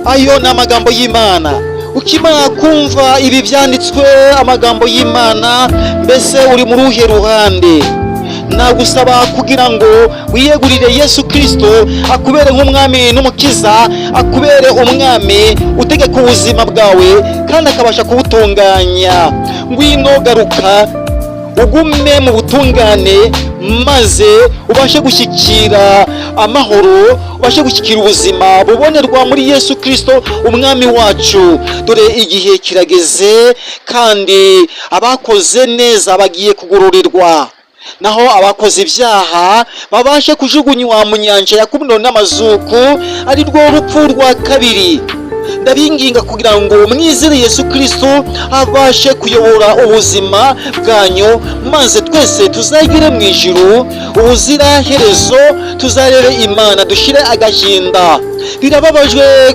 ayo ni amagambo y'Imana. Ukimara kumva ibi byanditswe amagambo y'Imana, mbese uri mu ruhe ruhande? Nagusaba kugira ngo wiyegurire Yesu Kristo akubere nk'umwami n'umukiza, akubere umwami utegeka ubuzima bwawe kandi akabasha kubutunganya. Ngwino garuka ugume mu butungane, maze ubashe gushyikira amahoro, ubashe gushyikira ubuzima bubonerwa muri Yesu Kristo umwami wacu. Dore igihe kirageze kandi abakoze neza bagiye kugororerwa, naho abakoze ibyaha babashe kujugunywa mu nyanja ya kumuriro n'amazuku, ari rwo rupfu rwa kabiri. Ndabinginga kugira ngo mwizere Yesu Kristo abashe kuyobora ubuzima bwanyu, maze twese tuzagire mu ijuru ubuzira herezo, tuzarebe Imana dushire agahinda. Birababajwe